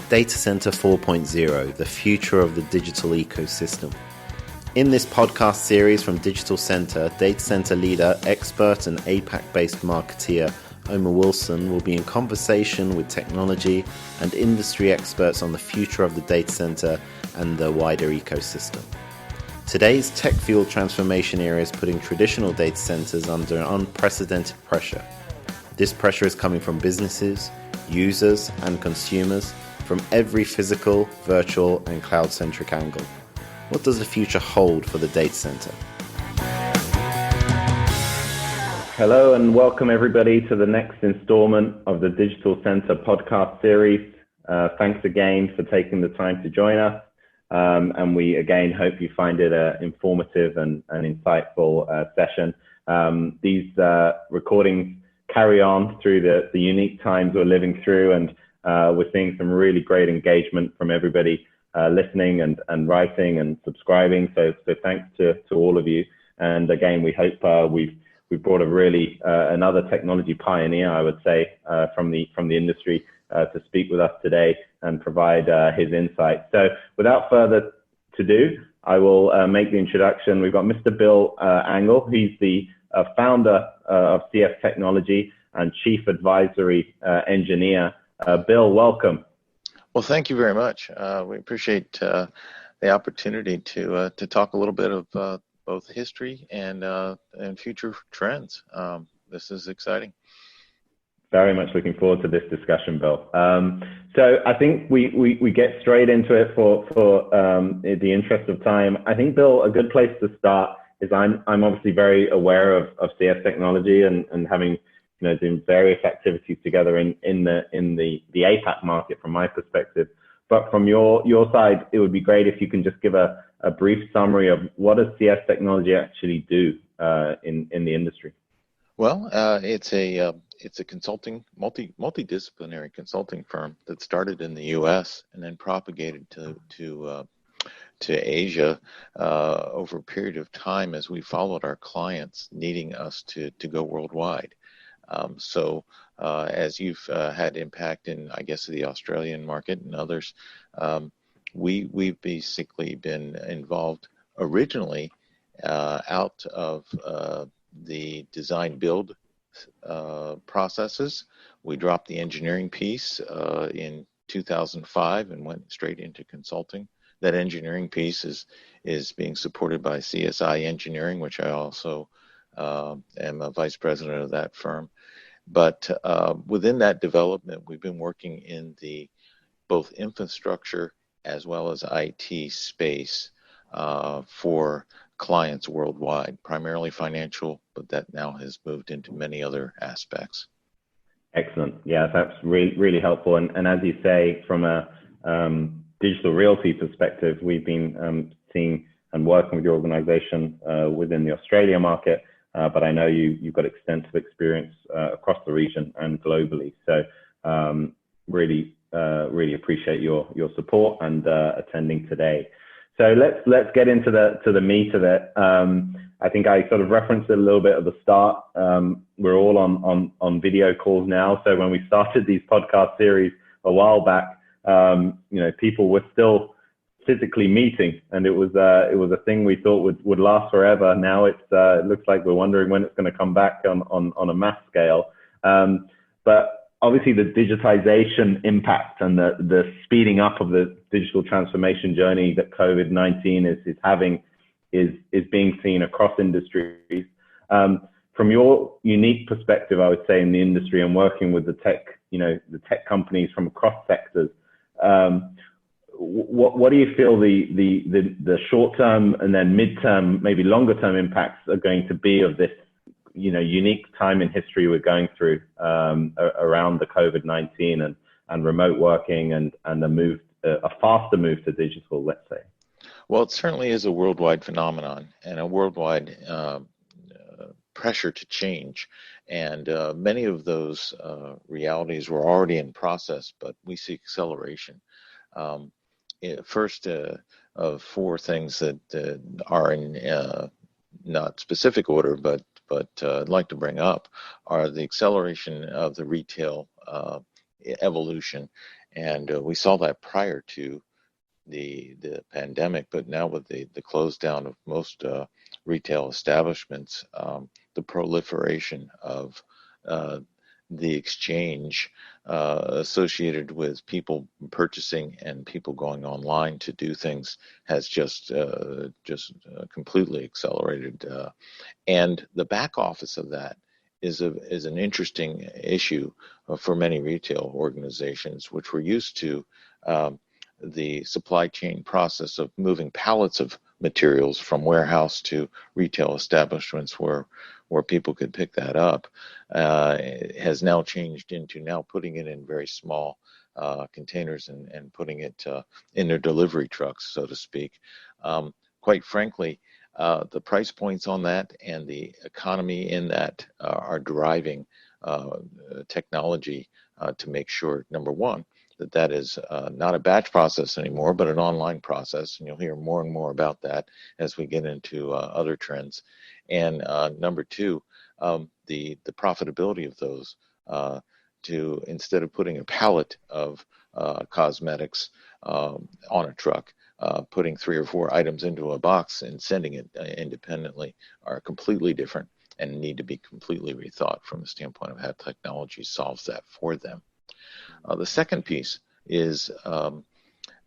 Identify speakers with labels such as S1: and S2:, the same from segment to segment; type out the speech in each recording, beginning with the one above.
S1: Data Center 4.0, the future of the digital ecosystem. In this podcast series from DigitalCentre, data center leader, expert and APAC-based marketeer Omer Wilson will be in conversation with technology and industry experts on the future of the data center and the wider ecosystem. Today's tech-fueled transformation era is putting traditional data centers under unprecedented pressure. This pressure is coming from businesses, users, and consumers from every physical, virtual, and cloud-centric angle. What does the future hold for the data center? Hello and welcome everybody to the next installment of the DigitalCentre podcast series. Thanks again for taking the time to join us. And we again hope you find it an informative and insightful session. These recordings carry on through the unique times we're living through, and we're seeing some really great engagement from everybody listening and writing and subscribing. So thanks to all of you. And again, we hope we've brought a really another technology pioneer, I would say, from the industry to speak with us today and provide his insight. So without further ado, I will make the introduction. We've got Mr. Bill Angle. He's the founder of CF Technology and Chief Advisory Engineer. Bill, welcome.
S2: Well, thank you very much. We appreciate the opportunity to talk a little bit of both history and future trends. This is exciting.
S1: Very much looking forward to this discussion, Bill. So I think we get straight into it for the interest of time. I think, Bill, a good place to start is I'm obviously very aware of CF Technology and having doing various activities together in the APAC market from my perspective. But from your side, it would be great if you can just give a brief summary of what does CF Technology actually do in the industry.
S2: Well, it's a consulting, multidisciplinary consulting firm that started in the U.S. and then propagated to Asia over a period of time as we followed our clients needing us to go worldwide. So as you've had impact in, I guess, the Australian market and others, we've basically been involved originally out of the design build processes. We dropped the engineering piece in 2005 and went straight into consulting. That engineering piece is being supported by CSI Engineering, which I also am a vice president of that firm. But within that development, we've been working in the both infrastructure as well as IT space for clients worldwide, primarily financial, but that now has moved into many other aspects.
S1: Excellent. Yeah, that's really helpful. And as you say, from a digital realty perspective, we've been seeing and working with your organization within the Australia market, but I know you've got extensive experience across the region and globally. So really appreciate your support and attending today. So let's get into the meat of it. I think I sort of referenced it a little bit at the start. We're all on video calls now. So when we started these podcast series a while back, people were still physically meeting, and it was a thing we thought would last forever. Now it looks like we're wondering when it's going to come back on a mass scale. But obviously the digitization impact and the speeding up of the digital transformation journey that COVID-19 is having is being seen across industries. From your unique perspective, I would say, in the industry and working with the tech companies from across sectors, what do you feel the short term and then mid-term, maybe longer term impacts are going to be of this unique time in history we're going through around the COVID-19 and remote working and a faster move to digital, let's say?
S2: Well, it certainly is a worldwide phenomenon and a worldwide pressure to change. And many of those realities were already in process, but we see acceleration. First of four things that are in not specific order, but I'd like to bring up are the acceleration of the retail evolution, and we saw that prior to the pandemic, but now with the close down of most retail establishments, the proliferation of the exchange associated with people purchasing and people going online to do things has just completely accelerated, and the back office of that is an interesting issue for many retail organizations, which were used to the supply chain process of moving pallets of materials from warehouse to retail establishments where people could pick that up, has now changed into now putting it in very small containers and putting it in their delivery trucks, so to speak. Quite frankly, the price points on that and the economy in that are driving technology to make sure, number one, that is not a batch process anymore, but an online process. And you'll hear more and more about that as we get into other trends. And number two, the profitability of those, to instead of putting a pallet of cosmetics on a truck, putting 3 or 4 items into a box and sending it independently are completely different and need to be completely rethought from the standpoint of how technology solves that for them. The second piece is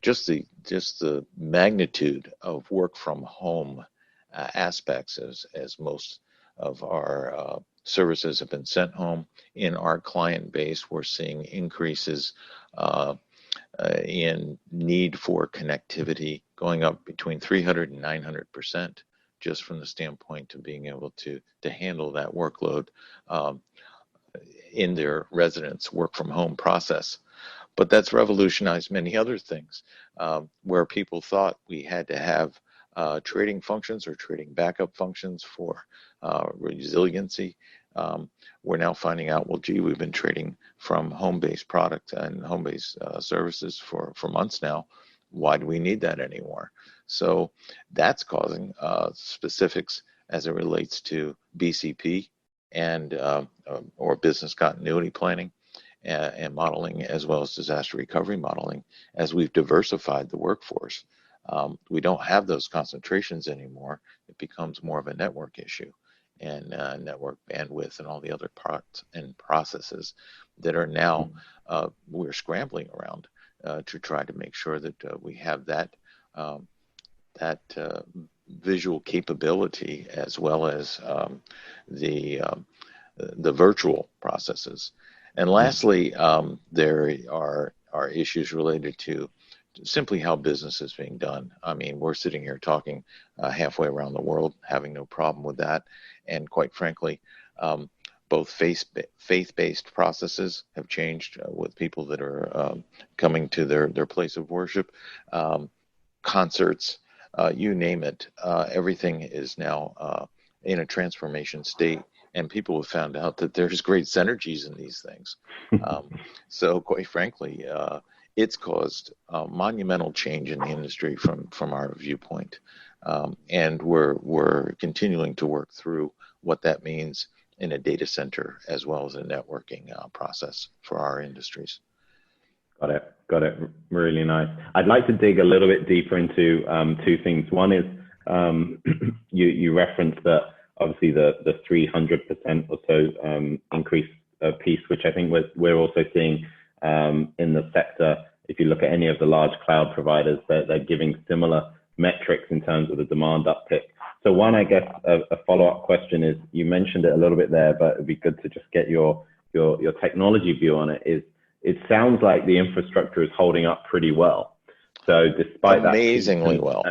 S2: just the magnitude of work from home aspects, as most of our services have been sent home. In our client base, we're seeing increases in need for connectivity going up between 300 and 900%, just from the standpoint of being able to handle that workload in their residence work from home process. But that's revolutionized many other things, where people thought we had to have trading functions or trading backup functions for resiliency. We're now finding out, well, gee, we've been trading from home-based product and home-based services for months now. Why do we need that anymore? So that's causing specifics as it relates to BCP and or business continuity planning and modeling, as well as disaster recovery modeling. As we've diversified the workforce, we don't have those concentrations anymore. It becomes more of a network issue, and network bandwidth and all the other parts and processes that are now we're scrambling around to try to make sure that we have that visual capability, as well as the virtual processes. And lastly, there are issues related to simply how business is being done. I mean, we're sitting here talking halfway around the world, having no problem with that. And quite frankly, both faith-based processes have changed with people that are coming to their place of worship. Concerts, you name it, everything is now in a transformation state. And people have found out that there's great synergies in these things. So quite frankly, it's caused monumental change in the industry from our viewpoint. And we're continuing to work through what that means in a data center as well as a networking process for our industries.
S1: Got it. Really nice. I'd like to dig a little bit deeper into 2 things. One is you referenced that obviously the 300% or so increase piece, which I think we're also seeing in the sector. If you look at any of the large cloud providers, they're giving similar metrics in terms of the demand uptick. So one, I guess, a follow-up question is, you mentioned it a little bit there, but it'd be good to just get your technology view on it. It sounds like the infrastructure is holding up pretty well. So despite
S2: amazingly well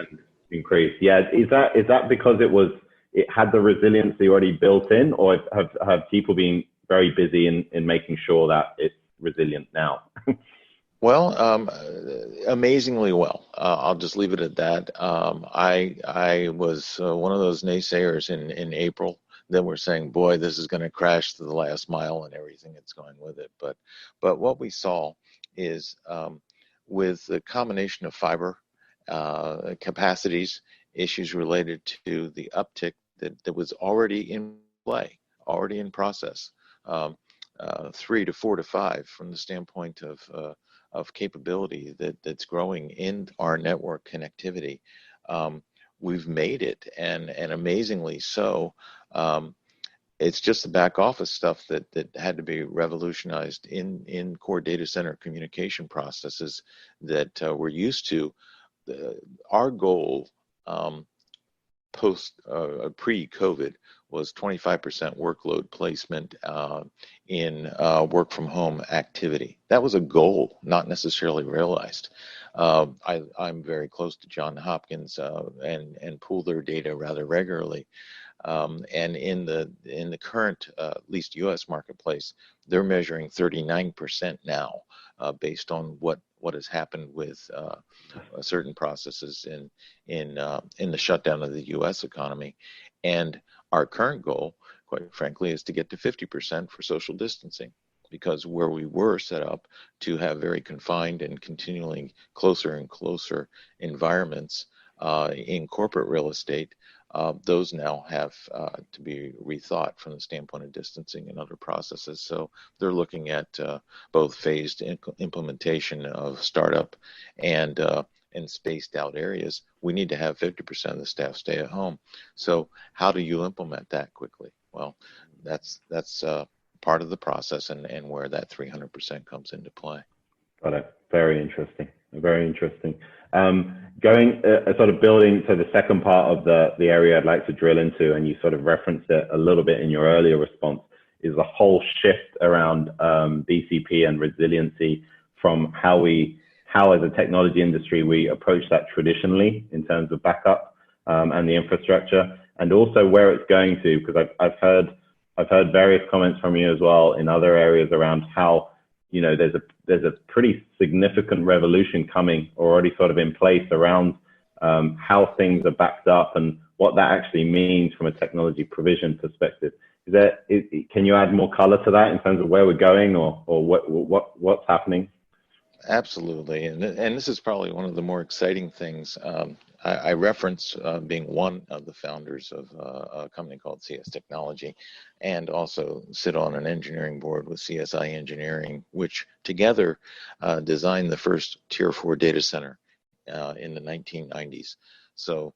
S1: increase, yeah, is that because it had the resiliency already built in, or have people been very busy in making sure that it's resilient now?
S2: Well, amazingly well. I'll just leave it at that. I was one of those naysayers in April that were saying, boy, this is going to crash to the last mile and everything that's going with it. But what we saw is with the combination of fiber capacities, issues related to the uptick that was already in play, already in process. 3 to 4 to 5 from the standpoint of capability that's growing in our network connectivity. We've made it, and amazingly so. It's just the back office stuff that had to be revolutionized in core data center communication processes that we're used to. Our goal pre-COVID was 25% workload placement in work from home activity. That was a goal, not necessarily realized. I'm very close to Johns Hopkins and pull their data rather regularly. And in the current, at least U.S. marketplace, they're measuring 39% now, based on what has happened with certain processes in the shutdown of the U.S. economy. And our current goal, quite frankly, is to get to 50% for social distancing, because where we were set up to have very confined and continually closer and closer environments in corporate real estate, those now have to be rethought from the standpoint of distancing and other processes. So they're looking at both phased implementation of startup and spaced out areas. We need to have 50% of the staff stay at home. So how do you implement that quickly? Well, that's part of the process, and where that 300% comes into play.
S1: Got it. Very interesting. Very interesting. Going sort of building to the second part of the area I'd like to drill into, and you sort of referenced it a little bit in your earlier response, is the whole shift around BCP and resiliency from how as a technology industry we approach that traditionally in terms of backup and the infrastructure, and also where it's going to, because I've heard various comments from you as well in other areas around how, you know, there's a pretty significant revolution coming already sort of in place around how things are backed up and what that actually means from a technology provision perspective. Can you add more color to that in terms of where we're going or what's happening?
S2: Absolutely, and this is probably one of the more exciting things. I reference being one of the founders of a company called CS Technology, and also sit on an engineering board with CSI Engineering, which together designed the first Tier 4 data center in the 1990s. So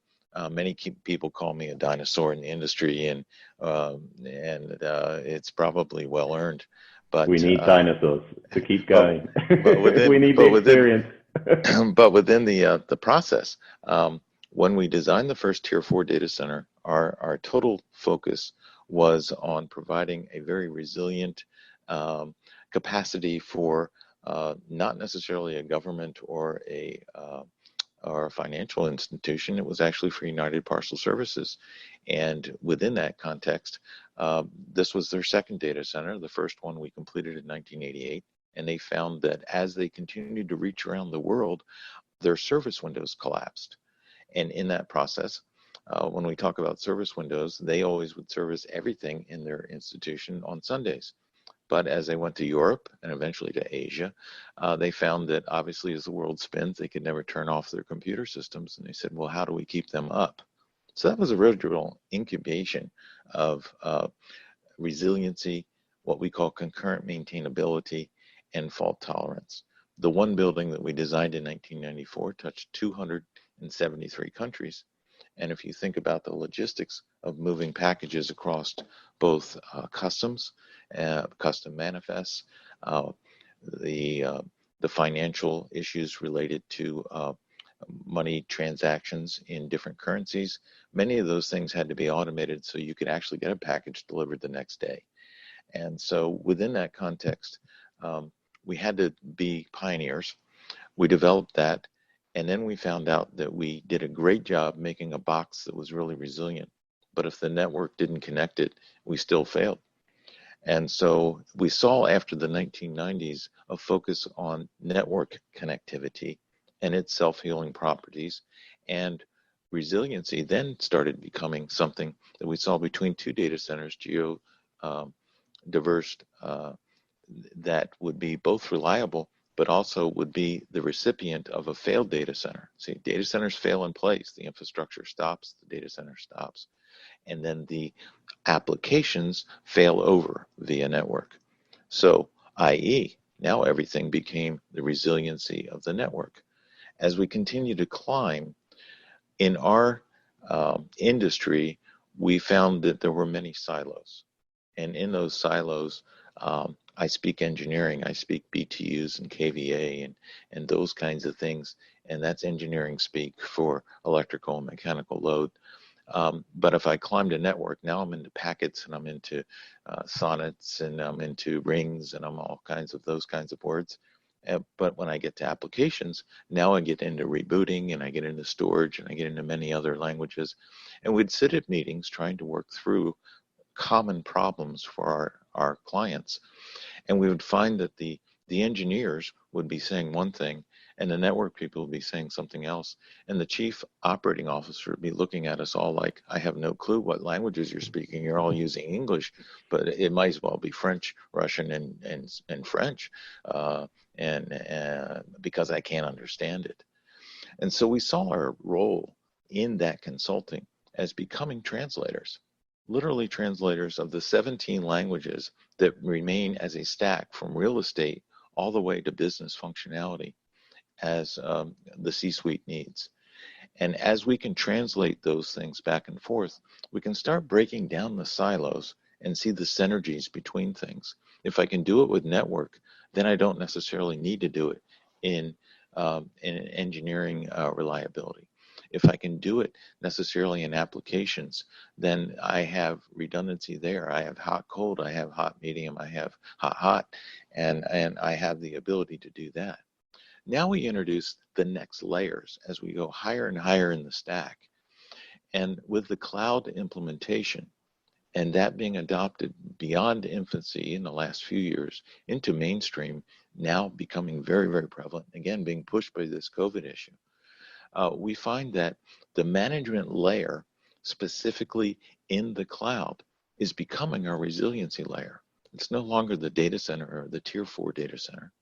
S2: many people call me a dinosaur in the industry, and it's probably well earned. But
S1: we need dinosaurs to keep going. We need the experience.
S2: But within the process, when we designed the first Tier 4 data center, our total focus was on providing a very resilient capacity for not necessarily a government or a financial institution. It was actually for United Parcel Services. And within that context, this was their second data center. The first one we completed in 1988. And they found that as they continued to reach around the world, their service windows collapsed. And in that process, when we talk about service windows, they always would service everything in their institution on Sundays. But as they went to Europe and eventually to Asia, they found that obviously as the world spins, they could never turn off their computer systems. And they said, well, how do we keep them up? So that was a original incubation of resiliency, what we call concurrent maintainability, and fault tolerance. The one building that we designed in 1994 touched 273 countries. And if you think about the logistics of moving packages across both customs, custom manifests, the financial issues related to money transactions in different currencies, many of those things had to be automated so you could actually get a package delivered the next day. And so within that context, we had to be pioneers. We developed that, and then we found out that we did a great job making a box that was really resilient. But if the network didn't connect it, we still failed. And so we saw after the 1990s a focus on network connectivity and its self-healing properties, and resiliency then started becoming something that we saw between two data centers, diverse, that would be both reliable, but also would be the recipient of a failed data center. See, data centers fail in place. The infrastructure stops, the data center stops. And then the applications fail over via network. So, i.e., now everything became the resiliency of the network. As we continue to climb in our industry, we found that there were many silos. And in those silos, I speak engineering, I speak BTUs and KVA and those kinds of things. And that's engineering speak for electrical and mechanical load. But if I climbed a network, now I'm into packets and I'm into sonnets and I'm into rings and I'm all kinds of those kinds of words. But when I get to applications, now I get into rebooting and I get into storage and I get into many other languages. And we'd sit at meetings trying to work through common problems for our clients. And we would find that the engineers would be saying one thing and the network people would be saying something else. And the chief operating officer would be looking at us all like, I have no clue what languages you're speaking. You're all using English, but it might as well be French, Russian, and French, because I can't understand it. And so we saw our role in that consulting as becoming translators, literally translators of the 17 languages that remain as a stack from real estate all the way to business functionality as the C-suite needs. And as we can translate those things back and forth, we can start breaking down the silos and see the synergies between things. If I can do it with network, then I don't necessarily need to do it in engineering reliability. If I can do it necessarily in applications, then I have redundancy there. I have hot, cold, I have hot, medium, I have hot, hot, and I have the ability to do that. Now we introduce the next layers as we go higher and higher in the stack. And with the cloud implementation, and that being adopted beyond infancy in the last few years into mainstream, now becoming very, very prevalent, again, being pushed by this COVID issue, we find that the management layer, specifically in the cloud, is becoming our resiliency layer. It's no longer the data center or the tier 4 data center.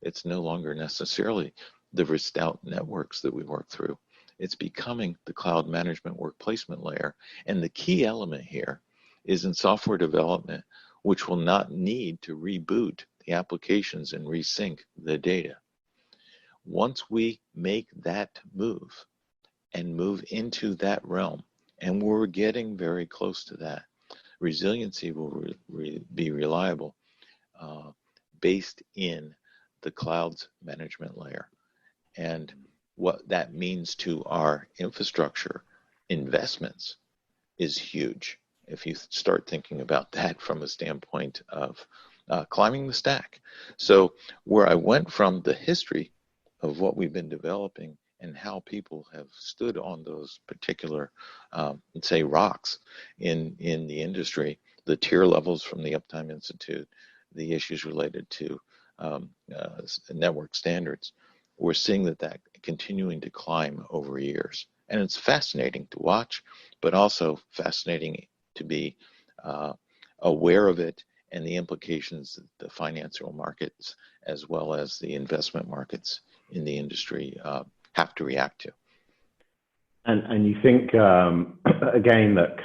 S2: It's no longer necessarily the risked out networks that we work through. It's becoming the cloud management work placement layer. And the key element here is in software development, which will not need to reboot the applications and resync the data. Once we make that move and move into that realm, and we're getting very close to that, resiliency will be reliable based in the cloud's management layer. And what that means to our infrastructure investments is huge. If you start thinking about that from a standpoint of climbing the stack. So where I went from the history of what we've been developing and how people have stood on those particular, let's say, rocks in the industry, the tier levels from the Uptime Institute, the issues related to network standards, we're seeing that continuing to climb over years. And it's fascinating to watch, but also fascinating to be aware of it and the implications that the financial markets as well as the investment markets in the industry have to react to.
S1: And you think, again, that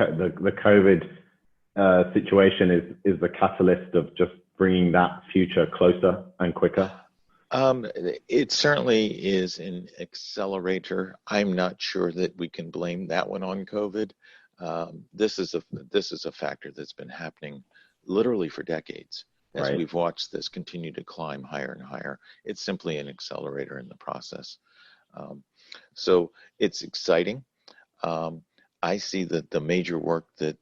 S1: the COVID situation is the catalyst of just bringing that future closer and quicker?
S2: It certainly is an accelerator. I'm not sure that we can blame that one on COVID. This is a factor that's been happening literally for decades. As
S1: Right.
S2: We've watched this continue to climb higher and higher. It's simply an accelerator in the process. So it's exciting. I see that the major work that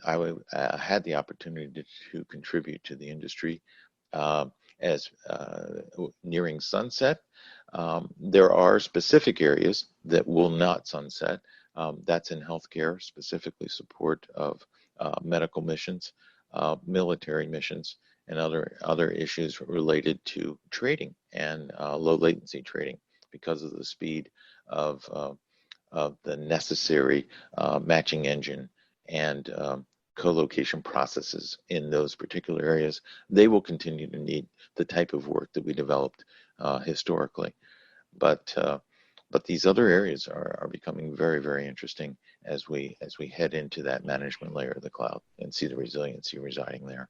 S2: I had the opportunity to contribute to the industry as nearing sunset. There are specific areas that will not sunset. That's in healthcare, specifically support of medical missions, military missions, and other issues related to trading and low latency trading because of the speed of the necessary matching engine and co-location processes in those particular areas. They will continue to need the type of work that we developed historically. But these other areas are becoming very, very interesting as we head into that management layer of the cloud and see the resiliency residing there.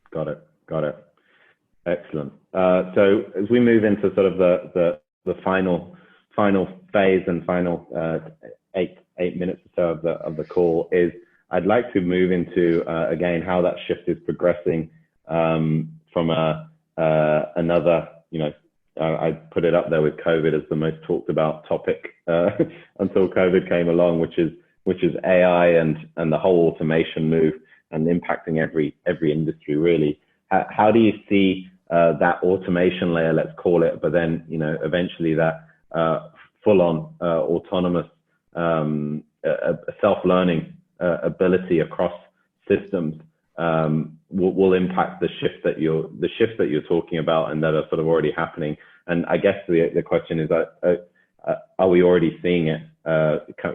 S1: Got it. Got it. Excellent. So as we move into sort of the final phase and final 8 minutes or so of the call, is I'd like to move into again how that shift is progressing from another, I put it up there with COVID as the most talked about topic until COVID came along, which is AI and the whole automation move and impacting every industry really. How do you see that automation layer, let's call it, but then eventually that full-on autonomous self-learning ability across systems will impact the shifts that you're talking about and that are sort of already happening? And I guess the question is, are we already seeing it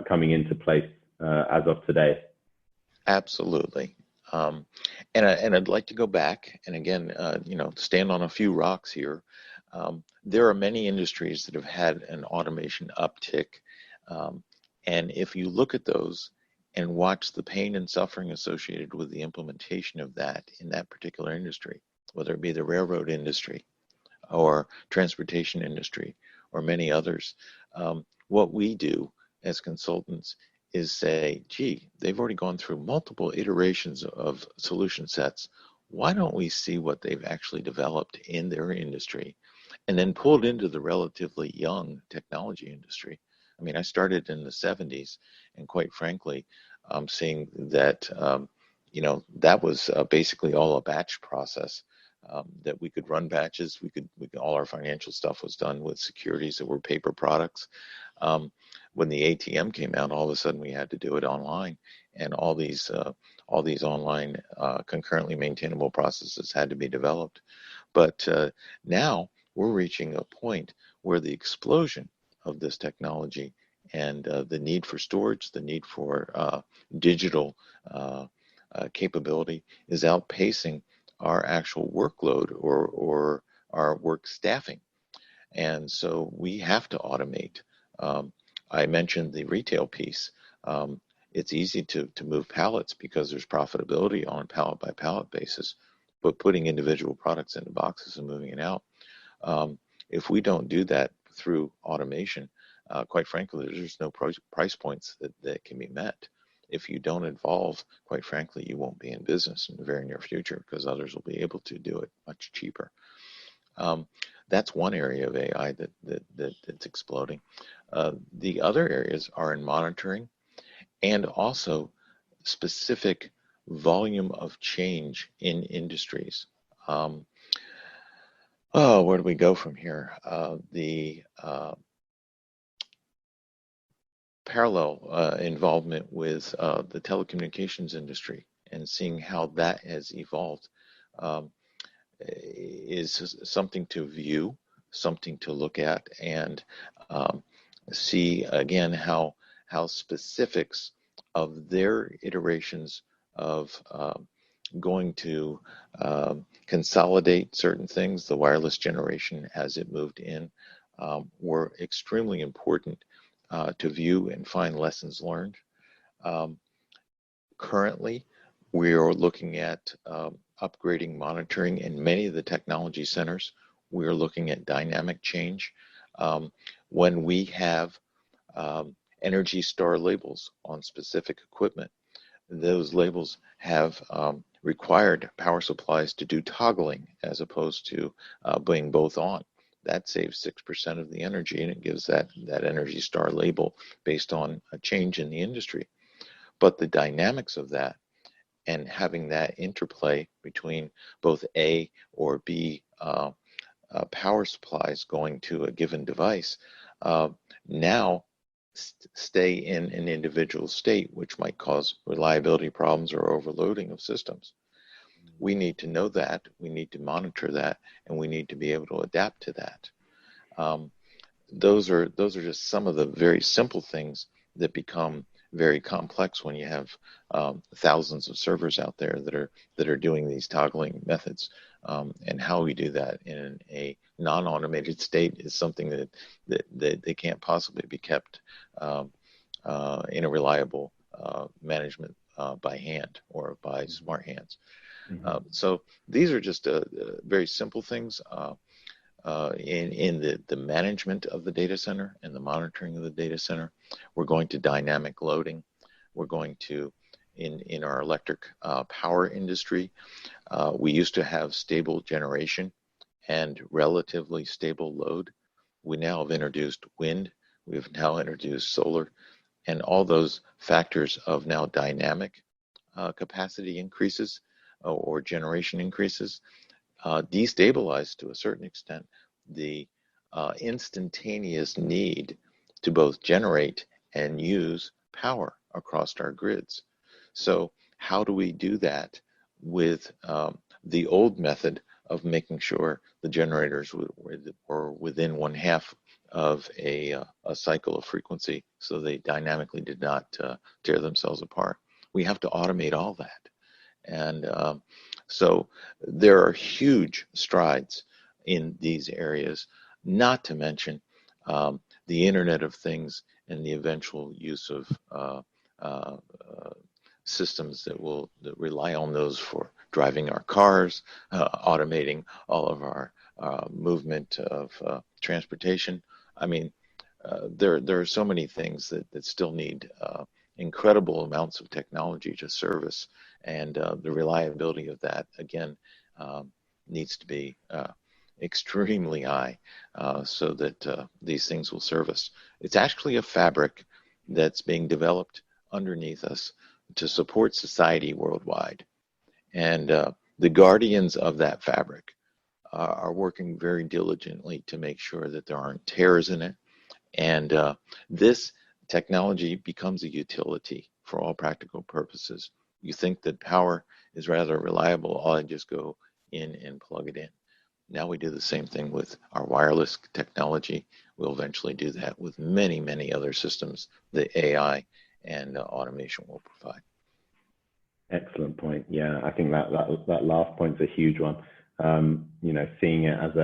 S1: coming into place as of today?
S2: Absolutely. And I'd like to go back and again, stand on a few rocks here. There are many industries that have had an automation uptick. And if you look at those and watch the pain and suffering associated with the implementation of that in that particular industry, whether it be the railroad industry or transportation industry or many others, what we do as consultants is say, gee, they've already gone through multiple iterations of solution sets. Why don't we see what they've actually developed in their industry and then pulled into the relatively young technology industry? I mean, I started in the 70s, and quite frankly, I'm seeing that, that was basically all a batch process, that we could run batches. We could all our financial stuff was done with securities that were paper products. When the ATM came out, all of a sudden we had to do it online, and all these online concurrently maintainable processes had to be developed. But now we're reaching a point where the explosion of this technology and the need for storage, the need for digital capability is outpacing our actual workload or our work staffing. And so we have to automate. I mentioned the retail piece. It's easy to move pallets because there's profitability on a pallet by pallet basis, but putting individual products into boxes and moving it out, if we don't do that through automation, quite frankly, there's no price points that can be met. If you don't evolve, quite frankly, you won't be in business in the very near future because others will be able to do it much cheaper. That's one area of AI that's exploding. The other areas are in monitoring and also specific volume of change in industries. Where do we go from here? The parallel involvement with the telecommunications industry and seeing how that has evolved is something to view, something to look at, and see again how specifics of their iterations of going to consolidate certain things, the wireless generation as it moved in, were extremely important to view and find lessons learned. Currently, we are looking at upgrading monitoring in many of the technology centers. We are looking at dynamic change. When we have Energy Star labels on specific equipment, those labels have required power supplies to do toggling as opposed to being both on. That saves 6% of the energy, and it gives that Energy Star label based on a change in the industry. But the dynamics of that and having that interplay between both A or B power supplies going to a given device now stay in an individual state, which might cause reliability problems or overloading of systems. We need to know that, we need to monitor that, and we need to be able to adapt to that. Those are just some of the very simple things that become very complex when you have thousands of servers out there that are doing these toggling methods. And how we do that in a non-automated state is something that they can't possibly be kept in a reliable management by hand or by smart hands. So these are just very simple things in the management of the data center and the monitoring of the data center. We're going to dynamic loading. We're going to, in our electric power industry, we used to have stable generation and relatively stable load. We now have introduced wind. We've now introduced solar, and all those factors of now dynamic capacity increases or generation increases destabilize to a certain extent the instantaneous need to both generate and use power across our grids. So how do we do that with the old method of making sure the generators were within 1/2 of a cycle of frequency, so they dynamically did not tear themselves apart? We have to automate all that. And so there are huge strides in these areas, not to mention the Internet of Things and the eventual use of systems that rely on those for driving our cars, automating all of our movement of transportation. I mean, there are so many things that still need incredible amounts of technology to service, and the reliability of that, again, needs to be extremely high so that these things will service. It's actually a fabric that's being developed underneath us to support society worldwide. And the guardians of that fabric are working very diligently to make sure that there aren't tears in it. And this technology becomes a utility for all practical purposes. You think that power is rather reliable, I just go in and plug it in. Now we do the same thing with our wireless technology. We'll eventually do that with many, many other systems that AI and automation will provide.
S1: Excellent point. Yeah, I think that last point's a huge one. Seeing it as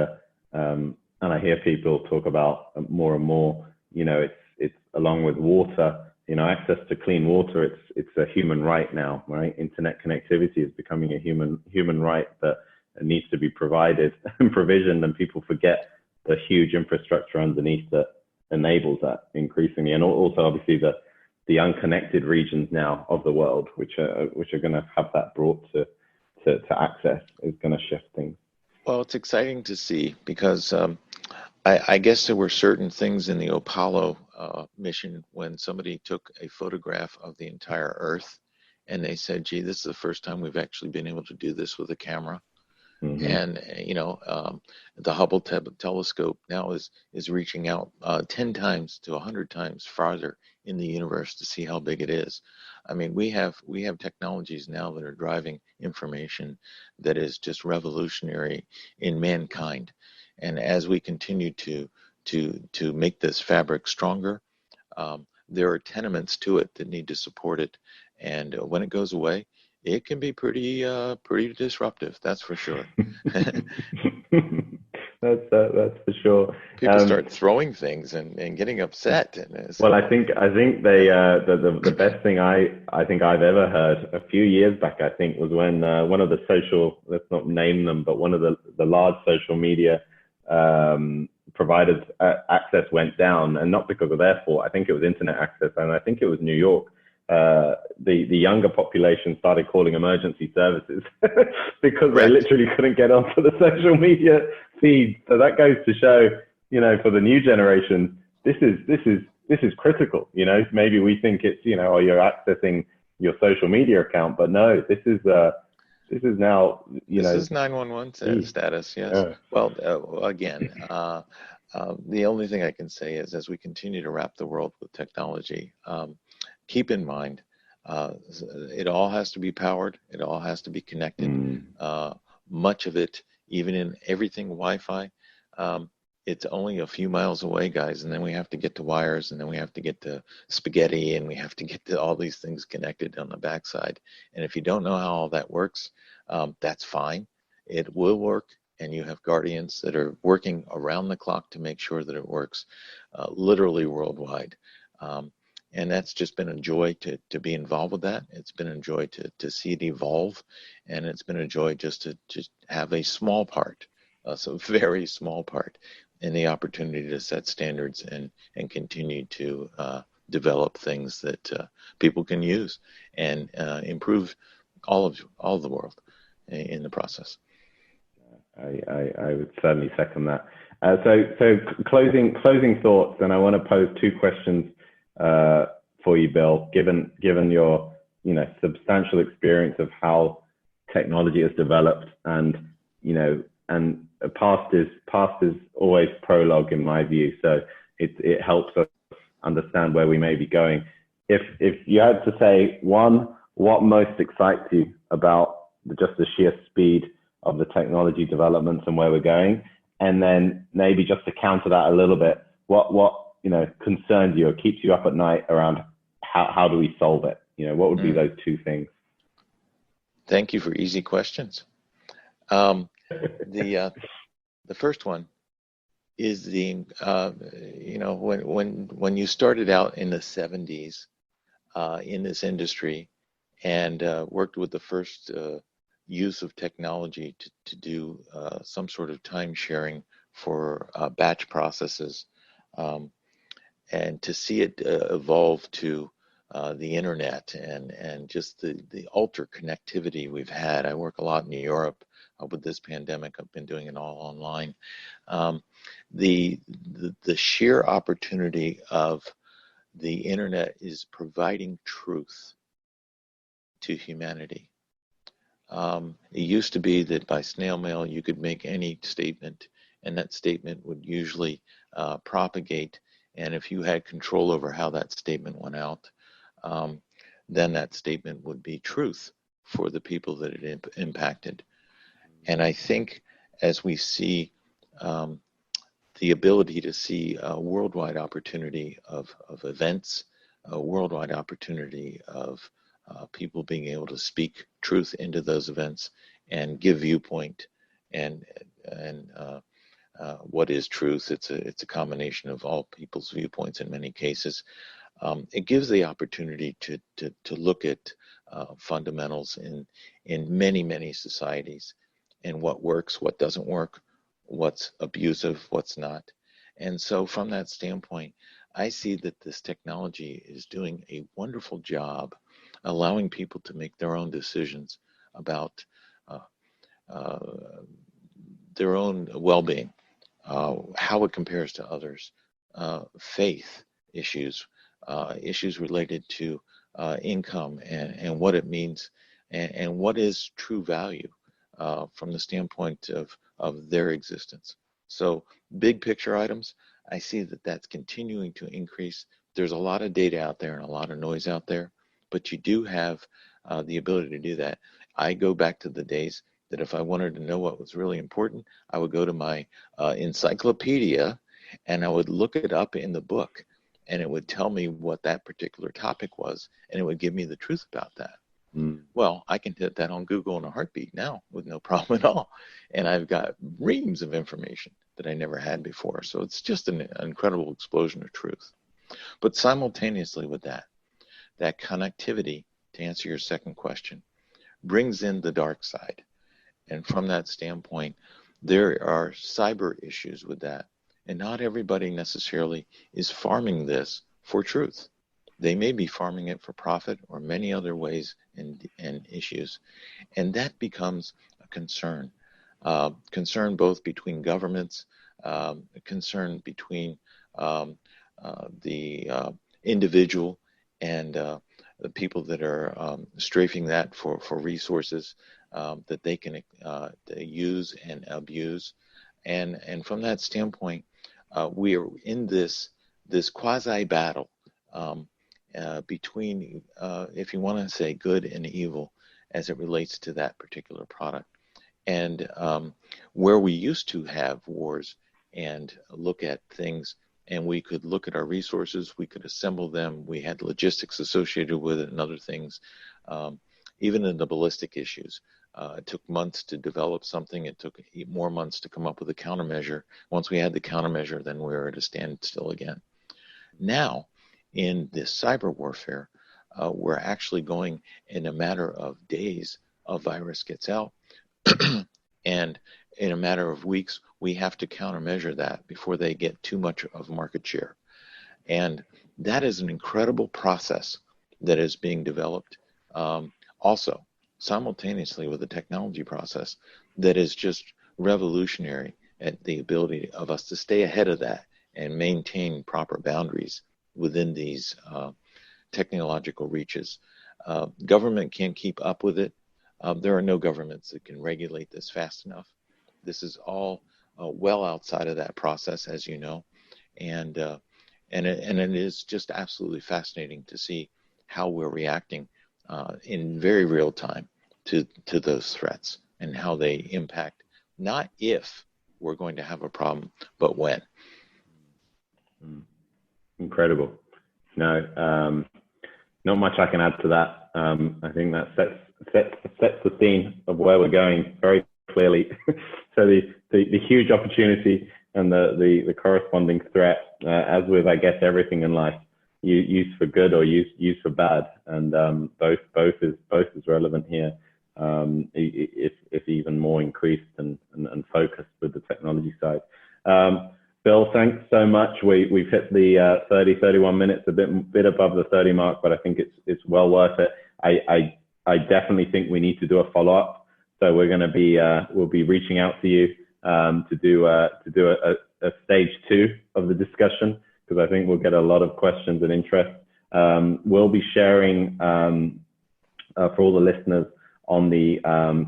S1: and I hear people talk about more and more, it's along with water, access to clean water. It's a human right now, right? Internet connectivity is becoming a human right that needs to be provided and provisioned, and people forget the huge infrastructure underneath that enables that increasingly. And also obviously the unconnected regions now of the world, which are going to have that brought to access, is going to shift things.
S2: Well, it's exciting to see because I guess there were certain things in the Apollo mission when somebody took a photograph of the entire Earth and they said, gee, this is the first time we've actually been able to do this with a camera. Mm-hmm. And, the Hubble telescope now is reaching out 10 times to 100 times farther in the universe to see how big it is. I mean, we have technologies now that are driving information that is just revolutionary in mankind. And as we continue to make this fabric stronger, there are tenements to it that need to support it. And when it goes away, it can be pretty disruptive. That's for sure.
S1: That's for sure.
S2: People start throwing things and getting upset.
S1: Well, I think they the best thing I think I've ever heard a few years back, I think, was when one of the social, let's not name them, but one of the large social media providers access went down, and not because of their fault. I think it was internet access, and I think it was New York. The younger population started calling emergency services because they literally couldn't get onto the social media feed. So that goes to show, for the new generation, this is critical. Maybe we think it's, oh, you're accessing your social media account, but no, this is now,
S2: this is 911 status. Yes. Yeah. Well, again, the only thing I can say is, as we continue to wrap the world with technology, keep in mind, it all has to be powered. It all has to be connected. Much of it, even in everything Wi-Fi, it's only a few miles away, guys. And then we have to get to wires, and then we have to get to spaghetti, and we have to get to all these things connected on the backside. And if you don't know how all that works, that's fine. It will work. And you have guardians that are working around the clock to make sure that it works, literally worldwide. And that's just been a joy to be involved with that. It's been a joy to see it evolve, and it's been a joy just to have a small part, so very small part, in the opportunity to set standards and continue to develop things that people can use and improve all of the world in the process.
S1: I would certainly second that. So closing thoughts, and I want to pose two questions for you, Bill. Given your substantial experience of how technology has developed, and past is always prologue in my view. So it helps us understand where we may be going. If you had to say one, what most excites you about just the sheer speed of the technology developments and where we're going, and then maybe just to counter that a little bit, what concerns you or keeps you up at night around how do we solve it? What would be those two things?
S2: Thank you for easy questions. The first one is when you started out in the 70s in this industry and worked with the first use of technology to do some sort of time sharing for batch processes, and to see it evolve to the internet and just the ultra connectivity we've had. I work a lot in Europe. With this pandemic, I've been doing it all online. The sheer opportunity of the internet is providing truth to humanity. It used to be that by snail mail you could make any statement, and that statement would usually propagate. And if you had control over how that statement went out, then that statement would be truth for the people that it impacted. And I think as we see the ability to see a worldwide opportunity of events, a worldwide opportunity of people being able to speak truth into those events and give viewpoint and what is truth. It's a combination of all people's viewpoints in many cases. It gives the opportunity to look at fundamentals in many societies, and what works, what doesn't work, what's abusive, what's not. And so from that standpoint, I see that this technology is doing a wonderful job allowing people to make their own decisions about their own well-being, how it compares to others, faith issues, issues related to income and what it means, and what is true value from the standpoint of their existence. So big picture items, I see that that's continuing to increase. There's a lot of data out there and a lot of noise out there, but you do have the ability to do that. I go back to the days that if I wanted to know what was really important, I would go to my encyclopedia and I would look it up in the book, and it would tell me what that particular topic was, and it would give me the truth about that. Well, I can hit that on Google in a heartbeat now with no problem at all. And I've got reams of information that I never had before. So it's just an incredible explosion of truth. But simultaneously with that connectivity, to answer your second question, brings in the dark side. And from that standpoint, there are cyber issues with that. And not everybody necessarily is farming this for truth. They may be farming it for profit or many other ways and issues. And that becomes a concern. Concern both between governments, a concern between the individual and the people that are strafing that for resources that they can use and abuse. And from that standpoint, we are in this quasi battle between, if you want to say, good and evil as it relates to that particular product. And where we used to have wars and look at things, and we could look at our resources, we could assemble them, we had logistics associated with it and other things, even in the ballistic issues. It took months to develop something. It took more months to come up with a countermeasure. Once we had the countermeasure, then we were at a standstill again. Now, in this cyber warfare, we're actually going in a matter of days, a virus gets out, and in a matter of weeks, we have to countermeasure that before they get too much of market share. And that is an incredible process that is being developed also simultaneously with the technology process that is just revolutionary at the ability of us to stay ahead of that and maintain proper boundaries within these technological reaches. Government can't keep up with it. There are no governments that can regulate this fast enough. This is all well outside of that process, as you know, and it is just absolutely fascinating to see how we're reacting in very real time to those threats and how they impact not if we're going to have a problem, but when.
S1: Incredible. No, not much I can add to that. I think that sets the scene of where we're going very clearly. So the huge opportunity and the corresponding threat, as with I guess everything in life, use for good or use for bad, and both is relevant here. If even more increased and focused with the technology side. Bill, thanks so much. We've hit the 31 minutes, a bit above the 30 mark, but I think it's well worth it. I definitely think we need to do a follow-up. So we're going to we'll be reaching out to you to do a stage 2 of the discussion, because I think we'll get a lot of questions and interest. We'll be sharing for all the listeners on the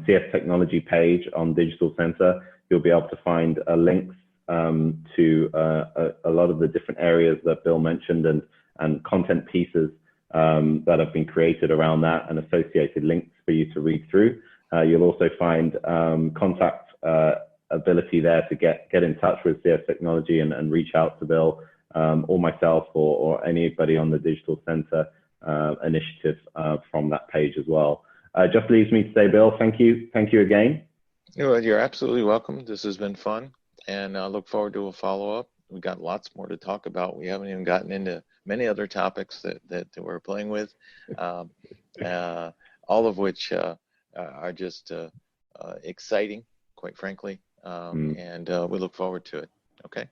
S1: CS Technology page on DigitalCentre. You'll be able to find links to a lot of the different areas that Bill mentioned and content pieces that have been created around that and associated links for you to read through. You'll also find contact ability there to get in touch with CS Technology and reach out to Bill or myself or anybody on the DigitalCentre initiative from that page as well. Just leaves me to say, Bill, thank you again.
S2: You're absolutely welcome. This has been fun, and I look forward to a follow-up. We've got lots more to talk about. We haven't even gotten into many other topics that we're playing with, all of which are just exciting, quite frankly, and we look forward to it. Okay.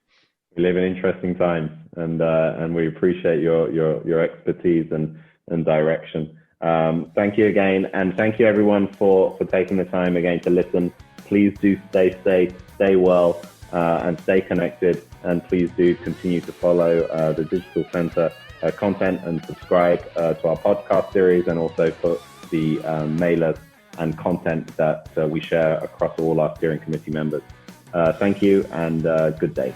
S1: We live in interesting times, and we appreciate your expertise and direction. Thank you again, and thank you everyone for taking the time again to listen. Please do stay safe, stay well, and stay connected, and please do continue to follow the DigitalCentre content and subscribe to our podcast series, and also for the mailers and content that we share across all our steering committee members. Thank you, and good day.